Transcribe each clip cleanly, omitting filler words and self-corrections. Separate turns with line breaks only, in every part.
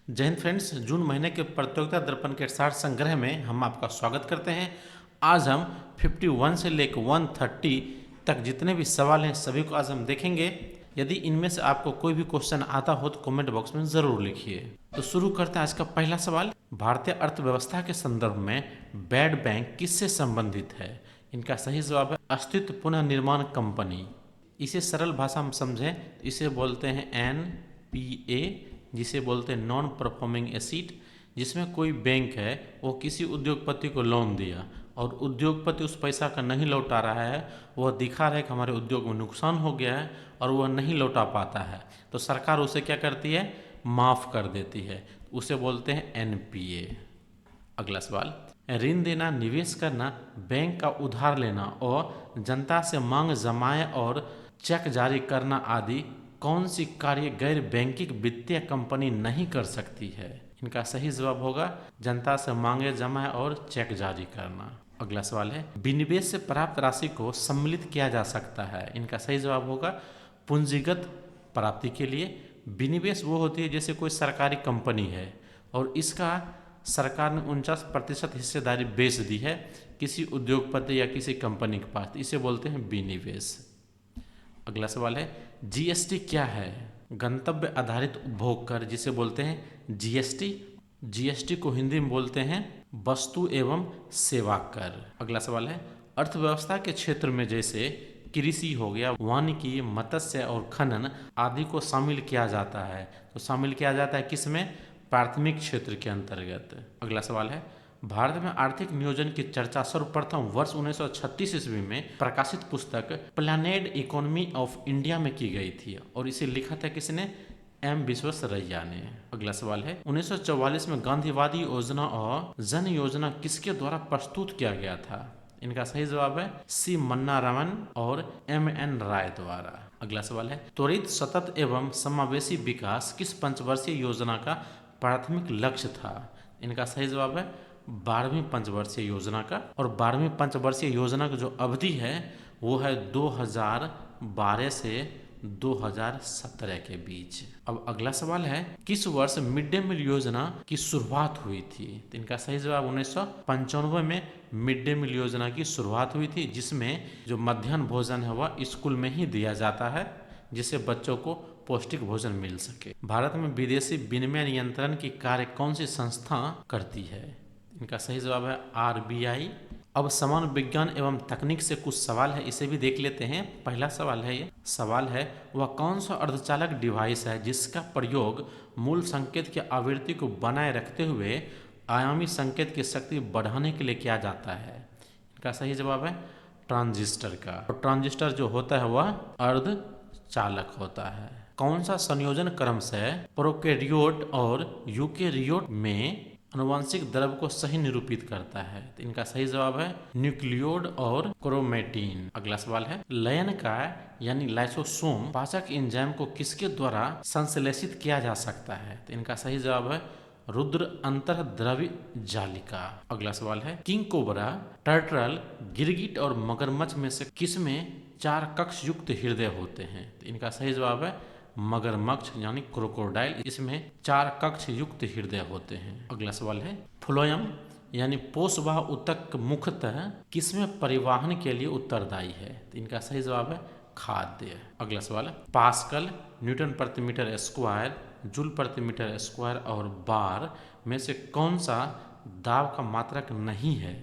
जय हिंद फ्रेंड्स। जून महीने के प्रतियोगिता दर्पण के 60 संग्रह में हम आपका स्वागत करते हैं। आज हम 51 से लेकर 130 तक जितने भी सवाल हैं सभी को आज हम देखेंगे। यदि इनमें से आपको कोई भी क्वेश्चन आता हो तो कमेंट बॉक्स में ज़रूर लिखिए। तो शुरू करते हैं आज का पहला सवाल। भारतीय अर्थव्यवस्था के संदर्भ में बैड बैंक किससे संबंधित है? इनका सही जवाब है अस्तित्व पुनर्निर्माण कंपनी। इसे सरल भाषा में समझें, इसे बोलते हैं NPA, जिसे बोलते हैं नॉन परफॉर्मिंग एसेट। जिसमें कोई बैंक है वो किसी उद्योगपति को लोन दिया और उद्योगपति उस पैसा का नहीं लौटा रहा है, वह दिखा रहा है कि हमारे उद्योग में नुकसान हो गया है और वह नहीं लौटा पाता है, तो सरकार उसे क्या करती है? माफ़ कर देती है। उसे बोलते हैं NPA। अगला सवाल। ऋण देना, निवेश करना, बैंक का उधार लेना और जनता से मांग जमाए और चेक जारी करना आदि कौन सी कार्य गैर बैंकिंग वित्तीय कंपनी नहीं कर सकती है? इनका सही जवाब होगा जनता से मांगे जमाए और चेक जारी करना। अगला सवाल है विनिवेश से प्राप्त राशि को सम्मिलित किया जा सकता है? इनका सही जवाब होगा पूंजीगत प्राप्ति के लिए। विनिवेश वो होती है जैसे कोई सरकारी कंपनी है और इसका सरकार ने 49% हिस्सेदारी बेच दी है किसी उद्योगपति या किसी कंपनी के पास, इसे बोलते हैं विनिवेश। अगला सवाल है GST क्या है? गंतव्य आधारित उपभोग कर, जिसे बोलते हैं GST। GST को हिंदी में बोलते हैं वस्तु एवं सेवा कर। अगला सवाल है अर्थव्यवस्था के क्षेत्र में जैसे कृषि हो गया, वानिकी, मत्स्य और खनन आदि को शामिल किया जाता है, तो शामिल किया जाता है किसमें? प्राथमिक क्षेत्र के अंतर्गत। अगला सवाल है भारत में आर्थिक नियोजन की चर्चा सर्वप्रथम वर्ष 1936 ईस्वी में प्रकाशित पुस्तक प्लानेड इकोनॉमी ऑफ इंडिया में की गई थी और इसे लिखा था किसने? M विश्वेश्वरैया ने। अगला सवाल है 1944 में गांधीवादी योजना और जन योजना किसके द्वारा प्रस्तुत किया गया था? इनका सही जवाब है C मन्नारामन और MN राय द्वारा। अगला सवाल है त्वरित, सतत एवं समावेशी विकास किस पंचवर्षीय योजना का प्राथमिक लक्ष्य था? इनका सही जवाब है 12वीं पंचवर्षीय योजना का। और 12वीं पंचवर्षीय योजना की जो अवधि है वो है 2012 से 2017 के बीच। अब अगला सवाल है किस वर्ष मिड डे मील योजना की शुरुआत हुई थी? तो इनका सही जवाब 1995 में मिड डे मील योजना की शुरुआत हुई थी, जिसमें जो मध्याह्न भोजन है वह स्कूल में ही दिया जाता है जिससे बच्चों को पौष्टिक भोजन मिल सके। भारत में विदेशी विनिमय नियंत्रण की कार्य कौन सी संस्था करती है? इनका सही जवाब है RBI। अब सामान्य विज्ञान एवं तकनीक से कुछ सवाल है, इसे भी देख लेते हैं। पहला सवाल है, ये सवाल है वह कौन सा अर्धचालक डिवाइस है जिसका प्रयोग मूल संकेत की आवृत्ति को बनाए रखते हुए आयामी संकेत की शक्ति बढ़ाने के लिए किया जाता है? इनका सही जवाब है ट्रांजिस्टर का। और ट्रांजिस्टर जो होता है वह अर्धचालक होता है। कौन सा संयोजन क्रम से प्रोकैरियोट और यूकेरियोट में अनुवांशिक द्रव्य को सही निरूपित करता है? तो इनका सही जवाब है न्यूक्लियोड और क्रोमेटिन। अगला सवाल है लयन का यानी लाइसोसोम पाचक एंजाइम को किसके द्वारा संश्लेषित किया जा सकता है? तो इनका सही जवाब है रुद्र अंतर्द्रव्य जालिका। अगला सवाल है किंग कोबरा, टर्टल, गिरगिट और मगरमच्छ में से किस में 4 कक्ष युक्त हृदय होते हैं? तो इनका सही जवाब है मगरमच्छ यानी क्रोकोडाइल, इसमें 4 कक्ष युक्त हृदय होते हैं। अगला सवाल है फ्लोएम यानी पोषवाह ऊतक मुख्यतः किसमें परिवहन के लिए उत्तरदायी है? तो इनका सही जवाब है खाद्य। अगला सवाल है पास्कल, न्यूटन प्रति मीटर स्क्वायर, जूल प्रति मीटर स्क्वायर और बार में से कौन सा दाब का मात्रक नहीं है?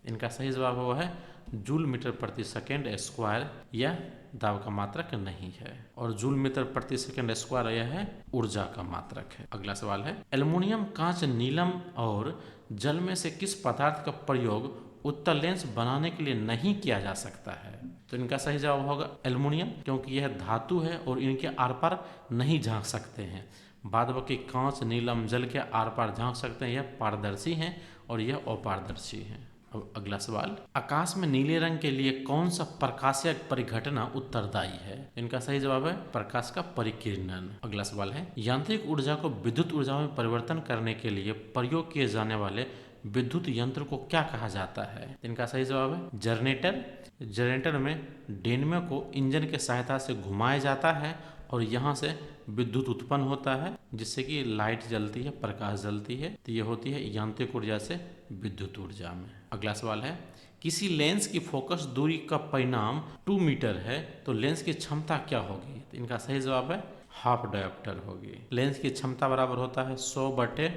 इनका सही जवाब वो है जूल मीटर प्रति सेकेंड स्क्वायर, यह दाब का मात्रक नहीं है। और जूल मीटर प्रति सेकेंड स्क्वायर यह है ऊर्जा का मात्रक है। अगला सवाल है एल्युमिनियम, कांच, नीलम और जल में से किस पदार्थ का प्रयोग उत्तल लेंस बनाने के लिए नहीं किया जा सकता है? तो इनका सही जवाब होगा एल्युमिनियम, क्योंकि यह धातु है और इनके आर पार नहीं झांक सकते हैं। बाद बाकी कांच, नीलम जल के आर पार झांक सकते हैं, यह पारदर्शी हैं और यह अपारदर्शी हैं। अब अगला सवाल आकाश में नीले रंग के लिए कौन सा प्रकाशीय परिघटना उत्तरदायी है? इनका सही जवाब है प्रकाश का परिकिरणन। अगला सवाल है यांत्रिक ऊर्जा को विद्युत ऊर्जा में परिवर्तन करने के लिए प्रयोग किए जाने वाले विद्युत यंत्र को क्या कहा जाता है? इनका सही जवाब है जनरेटर। जनरेटर में डेनमे को इंजन के सहायता से घुमाया जाता है और यहाँ से विद्युत उत्पन्न होता है जिससे कि लाइट जलती है, प्रकाश जलती है। तो ये होती है यांत्रिक ऊर्जा से विद्युत ऊर्जा में। अगला सवाल है, किसी लेंस की फोकस दूरी का परिणाम 2 मीटर है तो लेंस की क्षमता क्या होगी? तो इनका सही जवाब है हाफ डायोप्टर होगी। लेंस की क्षमता बराबर होता है 100 बटे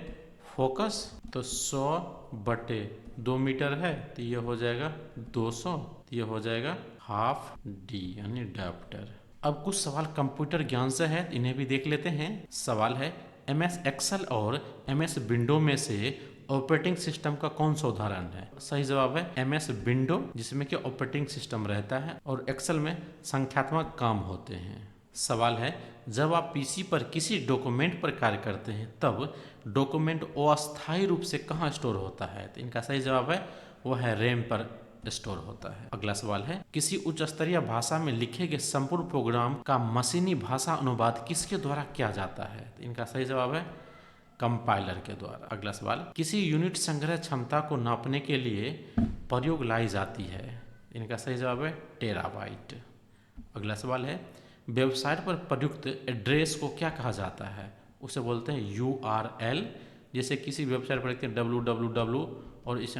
फोकस, तो 100 बटे 2 मीटर है तो ये हो जाएगा 200, तो ये हो जाएगा हाफ डी यानी डायोप्टर। अब कुछ सवाल कंप्यूटर ज्ञान से है, इन्हें भी देख लेते हैं। सवाल है, MS एक्सेल और MS विंडो में से ऑपरेटिंग सिस्टम का कौन सा उदाहरण है? सही जवाब है MS विंडो, जिसमें कि ऑपरेटिंग सिस्टम रहता है, और एक्सेल में संख्यात्मक काम होते हैं। सवाल है, जब आप PC पर किसी डॉक्यूमेंट पर कार्य करते हैं तब डॉक्यूमेंट अस्थायी रूप से कहाँ स्टोर होता है? तो इनका सही जवाब है वह है रैम पर स्टोर होता है। अगला सवाल है, किसी उच्च स्तरीय भाषा में लिखे गए संपूर्ण प्रोग्राम का मशीनी भाषा अनुवाद किसके द्वारा किया जाता है? तो इनका सही जवाब है कंपाइलर के द्वारा। अगला सवाल, किसी यूनिट संग्रह क्षमता को नापने के लिए प्रयोग लाई जाती है? इनका सही जवाब है टेराबाइट। अगला सवाल है, वेबसाइट पर प्रयुक्त एड्रेस को क्या कहा जाता है? उसे बोलते हैं URL। जैसे किसी वेबसाइट पर लिखते हैं www और इस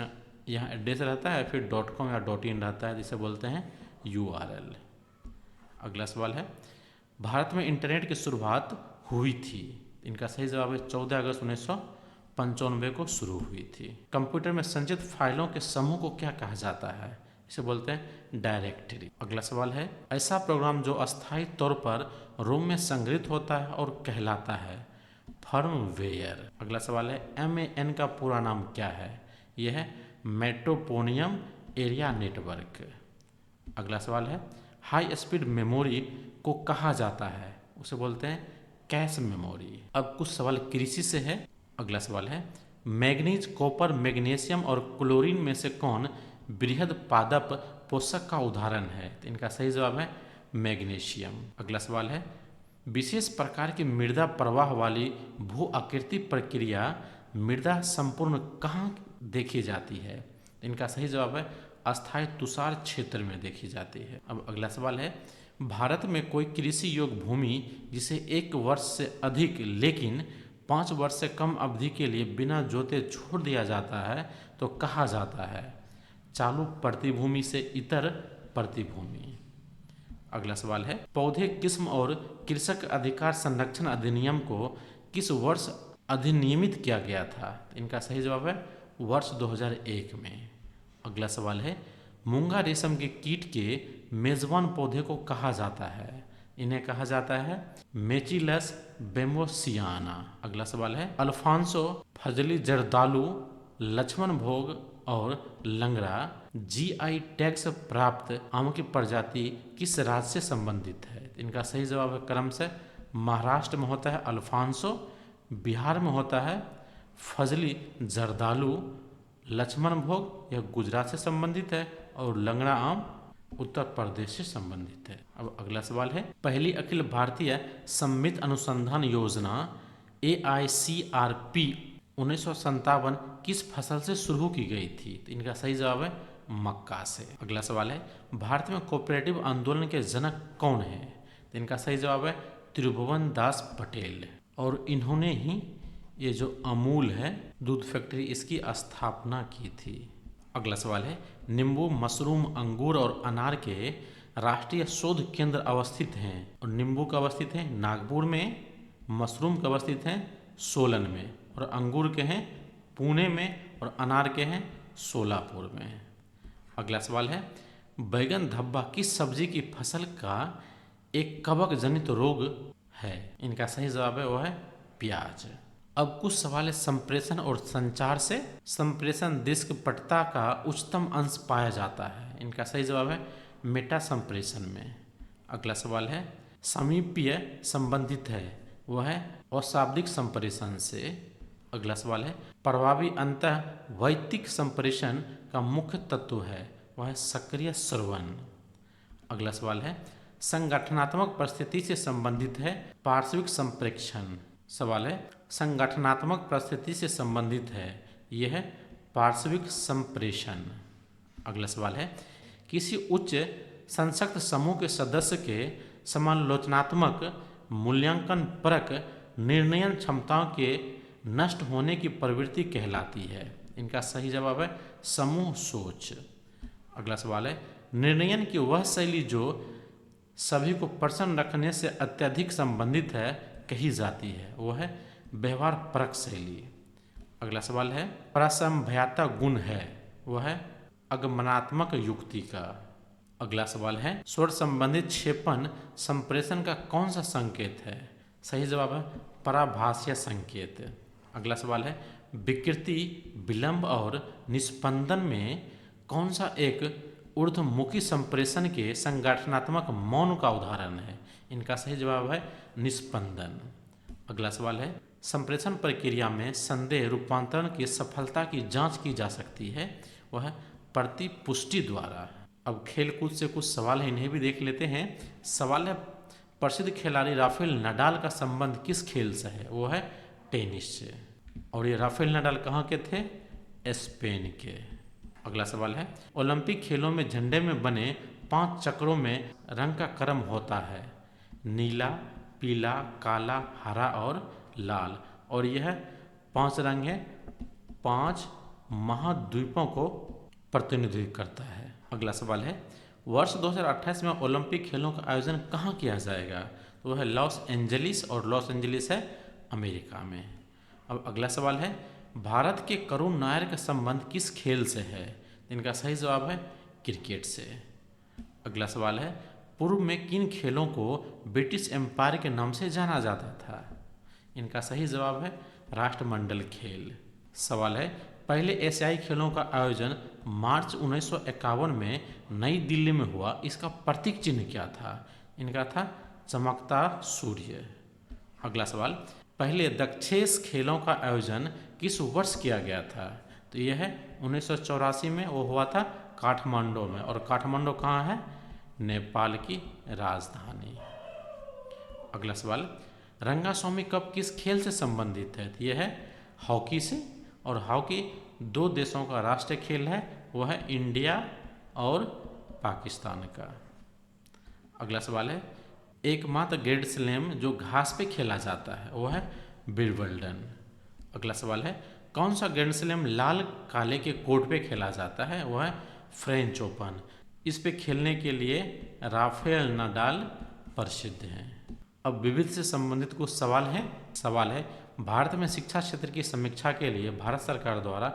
यहाँ एड्रेस रहता है, फिर .com या .in रहता है, जिसे बोलते हैं URL। अगला सवाल है, भारत में इंटरनेट की शुरुआत हुई थी? इनका सही जवाब है 14 अगस्त 1995 को शुरू हुई थी। कंप्यूटर में संचित फाइलों के समूह को क्या कहा जाता है? इसे बोलते हैं डायरेक्टरी। अगला सवाल है, ऐसा प्रोग्राम जो अस्थायी तौर पर रोम में संग्रहित होता है और कहलाता है? फर्मवेयर। अगला सवाल है, MAN का पूरा नाम क्या है? यह है मेट्रोपोनियम एरिया नेटवर्क। अगला सवाल है, हाई स्पीड मेमोरी को कहा जाता है? उसे बोलते हैं कैश मेमोरी। अब कुछ सवाल कृषि से है। अगला सवाल है, मैग्नीज, कॉपर, मैग्नीशियम और क्लोरीन में से कौन बृहद पादप पोषक का उदाहरण है? तो इनका सही जवाब है मैग्नीशियम। अगला सवाल है, विशेष प्रकार की मृदा प्रवाह वाली भू आकृति प्रक्रिया मृदा संपूर्ण कहाँ देखी जाती है? इनका सही जवाब है अस्थायी तुषार क्षेत्र में देखी जाती है। अब अगला सवाल है, भारत में कोई कृषि योग्य भूमि जिसे 1 वर्ष से अधिक लेकिन 5 वर्ष से कम अवधि के लिए बिना जोते छोड़ दिया जाता है तो कहा जाता है? चालू प्रतिभूमि से इतर प्रतिभूमि। अगला सवाल है, पौधे किस्म और कृषक अधिकार संरक्षण अधिनियम को किस वर्ष अधिनियमित किया गया था? इनका सही जवाब है वर्ष 2001 में। अगला सवाल है, मूंगा रेशम के कीट के मेजबान पौधे को कहा जाता है? इन्हें कहा जाता है मेचिलस बेम्बोसियाना। अगला सवाल है, अल्फांसो, फजली जर्दालू, लक्ष्मण भोग और लंगड़ा GI टैग से प्राप्त आम की प्रजाति किस राज्य से संबंधित है? इनका सही जवाब है क्रम से महाराष्ट्र में होता है अल्फांसो, बिहार में होता है फजली जर्दालू, लक्ष्मण भोग यह गुजरात से संबंधित है और लंगड़ा आम उत्तर प्रदेश से संबंधित है। अब अगला सवाल है, पहली अखिल भारतीय सम्मिलित अनुसंधान योजना AICRP 1957 किस फसल से शुरू की गई थी? तो इनका सही जवाब है मक्का से। अगला सवाल है, भारत में कोऑपरेटिव आंदोलन के जनक कौन है? तो इनका सही जवाब है त्रिभुवन दास पटेल, और इन्होंने ही ये जो अमूल है दूध फैक्ट्री इसकी स्थापना की थी। अगला सवाल है, नींबू, मशरूम, अंगूर और अनार के राष्ट्रीय शोध केंद्र अवस्थित हैं? और नींबू का अवस्थित है नागपुर में, मशरूम का अवस्थित है सोलन में, और अंगूर के हैं पुणे में, और अनार के हैं सोलापुर में। अगला सवाल है, बैगन धब्बा किस सब्जी की फसल का एक कवक जनित रोग है? इनका सही जवाब है वह है प्याज। अब कुछ सवाल है संप्रेषण और संचार से। संप्रेषण डिस्क पटता का उच्चतम अंश पाया जाता है? इनका सही जवाब है मेटा संप्रेषण में। अगला सवाल है, समीपीय संबंधित है वह है अशाब्दिक संप्रेषण से। अगला सवाल है, प्रभावी अंतःवैयक्तिक संप्रेषण का मुख्य तत्व है वह है सक्रिय श्रवण। अगला सवाल है, संगठनात्मक परिस्थिति से संबंधित है पार्श्विक संप्रेषण। सवाल है, संगठनात्मक परिस्थिति से संबंधित है यह है पार्श्विक संप्रेषण। अगला सवाल है, किसी उच्च संशक्त समूह के सदस्य के समालोचनात्मक मूल्यांकन परक निर्णयन क्षमताओं के नष्ट होने की प्रवृत्ति कहलाती है? इनका सही जवाब है समूह सोच। अगला सवाल है, निर्णयन की वह शैली जो सभी को प्रसन्न रखने से अत्यधिक संबंधित है कही जाती है, वो है व्यवहार परक शैली। अगला सवाल है, प्रसंभ्याता गुण है, वह है आगमनात्मक युक्ति का। अगला सवाल है, स्वर संबंधित क्षेपण संप्रेषण का कौन सा संकेत है? सही जवाब है पराभाषीय संकेत। अगला सवाल है, विकृति, विलंब और निस्पंदन में कौन सा एक ऊर्ध्वमुखी संप्रेषण के संगठनात्मक मौन का उदाहरण है? इनका सही जवाब है निस्पंदन। अगला सवाल है, संप्रेषण प्रक्रिया में संदेह रूपांतरण की सफलता की जांच की जा सकती है, वह प्रतिपुष्टि द्वारा। अब खेल कूद से कुछ सवाल है, इन्हें भी देख लेते हैं। सवाल है, प्रसिद्ध खिलाड़ी राफेल नडाल का संबंध किस खेल से है? वो है टेनिस से। और ये राफेल नडाल कहाँ के थे? स्पेन के। अगला सवाल है, ओलंपिक खेलों में झंडे में बने 5 चक्रों में रंग का क्रम होता है नीला, पीला, काला, हरा और लाल, और यह 5 रंग है 5 महाद्वीपों को प्रतिनिधित्व करता है। अगला सवाल है, वर्ष 2028 में ओलंपिक खेलों का आयोजन कहाँ किया जाएगा? तो वह है लॉस एंजलिस, और लॉस एंजलिस है अमेरिका में। अब अगला सवाल है, भारत के करुण नायर का संबंध किस खेल से है? इनका सही जवाब है क्रिकेट से। अगला सवाल है, पूर्व में किन खेलों को ब्रिटिश एम्पायर के नाम से जाना जाता था? इनका सही जवाब है राष्ट्रमंडल खेल। सवाल है, पहले एशियाई खेलों का आयोजन मार्च 1951 में नई दिल्ली में हुआ, इसका प्रतीक चिन्ह क्या था? इनका था चमकता सूर्य। अगला सवाल, पहले दक्षेस खेलों का आयोजन किस वर्ष किया गया था? तो यह है 1984 में, वो हुआ था काठमांडू में, और काठमांडू कहाँ है? नेपाल की राजधानी। अगला सवाल, रंगास्वामी कप किस खेल से संबंधित है? तो यह है हॉकी से, और हॉकी 2 देशों का राष्ट्रीय खेल है, वह है इंडिया और पाकिस्तान का। अगला सवाल है, एकमात्र ग्रैंड स्लैम जो घास पे खेला जाता है वह है विंबलडन। अगला सवाल है, कौन सा ग्रैंड स्लैम लाल काले के कोर्ट पे खेला जाता है? वह है फ्रेंच ओपन। इस पे खेलने के लिए राफेल नडाल प्रसिद्ध हैं। अब विविध से संबंधित कुछ सवाल हैं। सवाल है, भारत में शिक्षा क्षेत्र की समीक्षा के लिए भारत सरकार द्वारा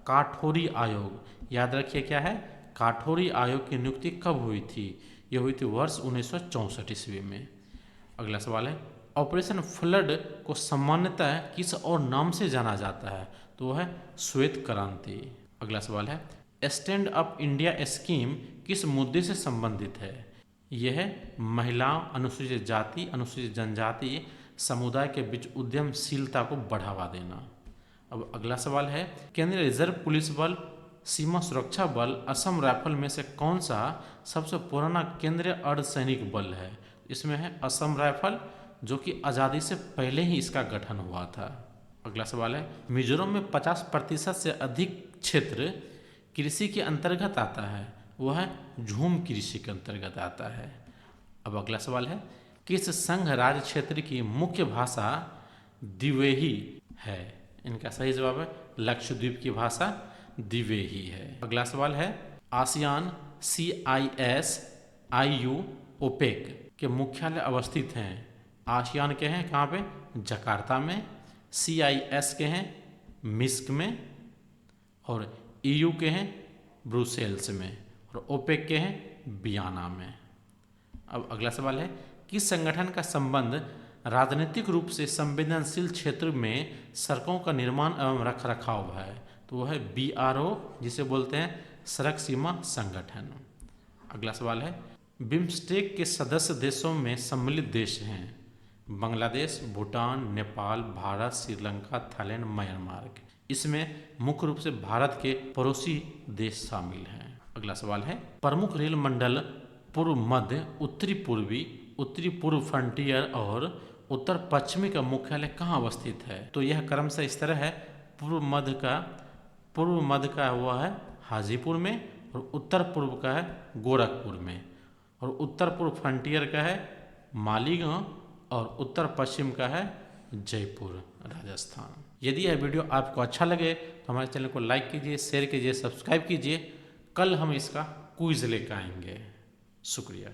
काठौरी आयोग, याद रखिए क्या है, काठौरी आयोग की नियुक्ति कब हुई थी? यह हुई थी वर्ष 1964 ईस्वी में। अगला सवाल है, ऑपरेशन फ्लड को सामान्यतः किस और नाम से जाना जाता है? तो वह है श्वेत क्रांति। अगला सवाल है, स्टैंड अप इंडिया स्कीम किस मुद्दे से संबंधित है? यह है महिलाओं, अनुसूचित जाति, अनुसूचित जनजाति समुदाय के बीच उद्यमशीलता को बढ़ावा देना। अब अगला सवाल है, केंद्रीय रिजर्व पुलिस बल, सीमा सुरक्षा बल, असम राइफल में से कौन सा सबसे पुराना केंद्रीय अर्धसैनिक बल है? इसमें है असम राइफल, जो कि आज़ादी से पहले ही इसका गठन हुआ था। अगला सवाल है, मिजोरम में 50% से अधिक क्षेत्र कृषि के अंतर्गत आता है, वह है झूम कृषि के अंतर्गत आता है। अब अगला सवाल है, किस संघ राज्य क्षेत्र की मुख्य भाषा दिवेही है? इनका सही जवाब है लक्षद्वीप की भाषा दिवेही है। अगला सवाल है, आसियान, CIS, IU, ओपेक के मुख्यालय अवस्थित हैं। आसियान के हैं कहाँ पे? जकार्ता में। CIS के हैं मिस्क में, और EU के हैं ब्रुसेल्स में, और ओपेक के हैं वियना में। अब अगला सवाल है, किस संगठन का संबंध राजनीतिक रूप से संवेदनशील क्षेत्र में सड़कों का निर्माण एवं रखरखाव है? तो वह है BRO, जिसे बोलते हैं सड़क सीमा संगठन। अगला सवाल है, बिम्स्टेक के सदस्य देशों में सम्मिलित देश हैं बांग्लादेश, भूटान, नेपाल, भारत, श्रीलंका, थाईलैंड, म्यांमार। इसमें मुख्य रूप से भारत के पड़ोसी देश शामिल हैं। अगला सवाल है, प्रमुख रेल मंडल पूर्व मध्य, उत्तरी पूर्वी, उत्तरी पूर्व फ्रंटियर और उत्तर पश्चिमी का मुख्यालय कहाँ अवस्थित है? तो यह क्रम से इस तरह है, पूर्व मध्य का वह है हाजीपुर में, और उत्तर पूर्व का है गोरखपुर में, और उत्तर पूर्व फ्रंटियर का है मालीगांव और उत्तर पश्चिम का है जयपुर राजस्थान। यदि यह वीडियो आपको अच्छा लगे तो हमारे चैनल को लाइक कीजिए, शेयर कीजिए, सब्सक्राइब कीजिए। कल हम इसका क्विज लेकर आएंगे। शुक्रिया।